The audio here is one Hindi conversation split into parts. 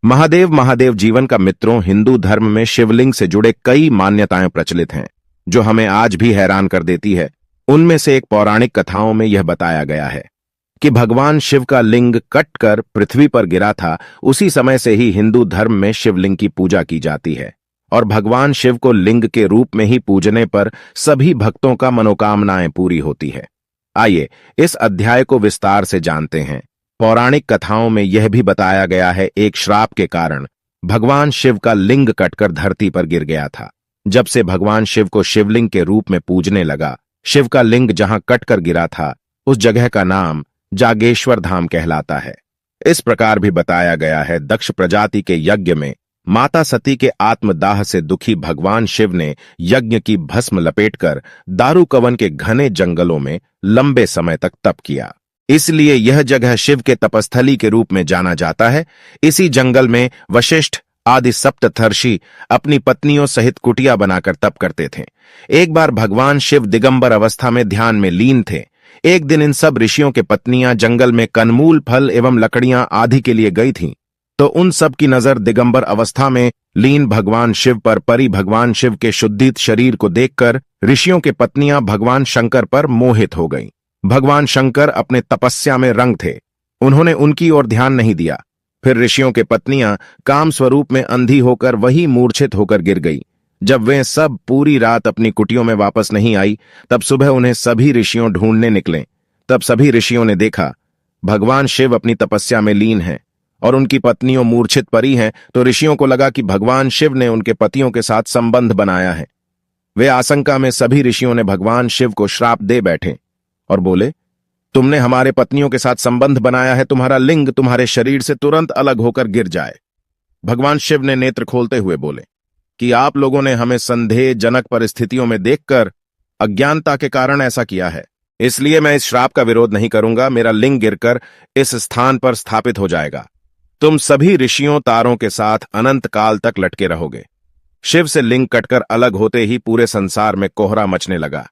महादेव महादेव जीवन का मित्रों, हिंदू धर्म में शिवलिंग से जुड़े कई मान्यताएं प्रचलित हैं जो हमें आज भी हैरान कर देती है। उनमें से एक पौराणिक कथाओं में यह बताया गया है कि भगवान शिव का लिंग कटकर पृथ्वी पर गिरा था। उसी समय से ही हिंदू धर्म में शिवलिंग की पूजा की जाती है और भगवान शिव को लिंग के रूप में ही पूजने पर सभी भक्तों का मनोकामनाएं पूरी होती है। आइए इस अध्याय को विस्तार से जानते हैं। पौराणिक कथाओं में यह भी बताया गया है, एक श्राप के कारण भगवान शिव का लिंग कटकर धरती पर गिर गया था। जब से भगवान शिव को शिवलिंग के रूप में पूजने लगा, शिव का लिंग जहां कटकर गिरा था उस जगह का नाम जागेश्वर धाम कहलाता है। इस प्रकार भी बताया गया है, दक्ष प्रजाति के यज्ञ में माता सती के आत्मदाह से दुखी भगवान शिव ने यज्ञ की भस्म लपेटकर दारुकवन के घने जंगलों में लंबे समय तक तप किया। इसलिए यह जगह शिव के तपस्थली के रूप में जाना जाता है। इसी जंगल में वशिष्ठ आदि सप्तर्षि अपनी पत्नियों सहित कुटिया बनाकर तप करते थे। एक बार भगवान शिव दिगंबर अवस्था में ध्यान में लीन थे। एक दिन इन सब ऋषियों के पत्नियां जंगल में कंदमूल, फल एवं लकड़ियां आदि के लिए गई थीं, तो उन सब की नजर दिगंबर अवस्था में लीन भगवान शिव पर पड़ी। भगवान शिव के शुद्धित शरीर को देखकर ऋषियों के पत्नियां भगवान शंकर पर मोहित हो गईं। भगवान शंकर अपने तपस्या में रंग थे, उन्होंने उनकी ओर ध्यान नहीं दिया। फिर ऋषियों के पत्नियां काम स्वरूप में अंधी होकर वही मूर्छित होकर गिर गई। जब वे सब पूरी रात अपनी कुटियों में वापस नहीं आई, तब सुबह उन्हें सभी ऋषियों ढूंढने निकले। तब सभी ऋषियों ने देखा भगवान शिव अपनी तपस्या में लीन हैं और उनकी पत्नियों मूर्छित पड़ी हैं। तो ऋषियों को लगा कि भगवान शिव ने उनके पतियों के साथ संबंध बनाया है। वे आशंका में सभी ऋषियों ने भगवान शिव को श्राप दे बैठे और बोले, तुमने हमारे पत्नियों के साथ संबंध बनाया है, तुम्हारा लिंग तुम्हारे शरीर से तुरंत अलग होकर गिर जाए। भगवान शिव ने नेत्र खोलते हुए बोले कि आप लोगों ने हमें संदेहजनक परिस्थितियों में देखकर अज्ञानता के कारण ऐसा किया है, इसलिए मैं इस श्राप का विरोध नहीं करूंगा। मेरा लिंग गिरकर इस स्थान पर स्थापित हो जाएगा। तुम सभी ऋषियों तारों के साथ अनंत काल तक लटके रहोगे। शिव से लिंग कटकर अलग होते ही पूरे संसार में कोहरा मचने लगा।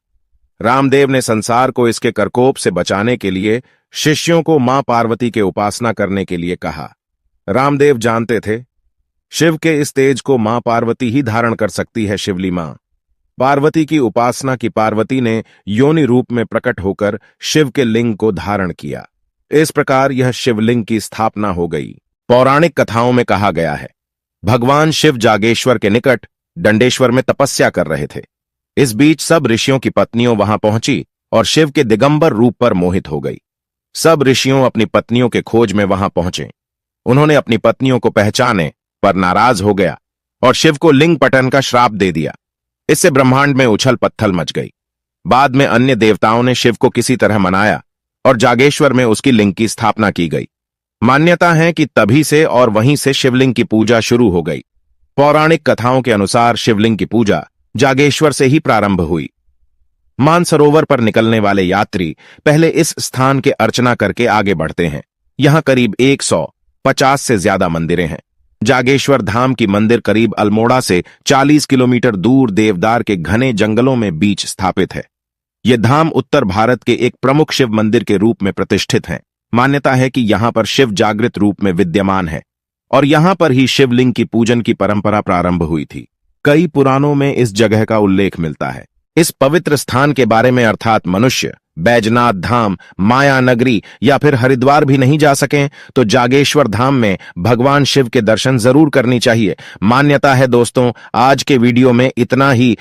रामदेव ने संसार को इसके करकोप से बचाने के लिए शिष्यों को मां पार्वती के उपासना करने के लिए कहा। रामदेव जानते थे शिव के इस तेज को मां पार्वती ही धारण कर सकती है। शिवली मां पार्वती की उपासना की। पार्वती ने योनि रूप में प्रकट होकर शिव के लिंग को धारण किया। इस प्रकार यह शिवलिंग की स्थापना हो गई। पौराणिक कथाओं में कहा गया है, भगवान शिव जागेश्वर के निकट दंडेश्वर में तपस्या कर रहे थे। इस बीच सब ऋषियों की पत्नियों वहां पहुंची और शिव के दिगंबर रूप पर मोहित हो गई। सब ऋषियों अपनी पत्नियों के खोज में वहां पहुंचे। उन्होंने अपनी पत्नियों को पहचाने पर नाराज हो गया और शिव को लिंग पतन का श्राप दे दिया। इससे ब्रह्मांड में उछल पत्थल मच गई। बाद में अन्य देवताओं ने शिव को किसी तरह मनाया और जागेश्वर में उसकी लिंग की स्थापना की गई। मान्यता है कि तभी से और वहीं से शिवलिंग की पूजा शुरू हो गई। पौराणिक कथाओं के अनुसार शिवलिंग की पूजा जागेश्वर से ही प्रारंभ हुई। मानसरोवर पर निकलने वाले यात्री पहले इस स्थान के अर्चना करके आगे बढ़ते हैं। यहां करीब 150 से ज्यादा मंदिरें हैं। जागेश्वर धाम की मंदिर करीब अल्मोड़ा से 40 किलोमीटर दूर देवदार के घने जंगलों में बीच स्थापित है। यह धाम उत्तर भारत के एक प्रमुख शिव मंदिर के रूप में प्रतिष्ठित है। मान्यता है कि यहां पर शिव जागृत रूप में विद्यमान है और यहां पर ही शिवलिंग की पूजन की परंपरा प्रारंभ हुई थी। कई पुराणों में इस जगह का उल्लेख मिलता है। इस पवित्र स्थान के बारे में अर्थात मनुष्य बैजनाथ धाम, माया नगरी या फिर हरिद्वार भी नहीं जा सकें तो जागेश्वर धाम में भगवान शिव के दर्शन जरूर करनी चाहिए। मान्यता है दोस्तों, आज के वीडियो में इतना ही।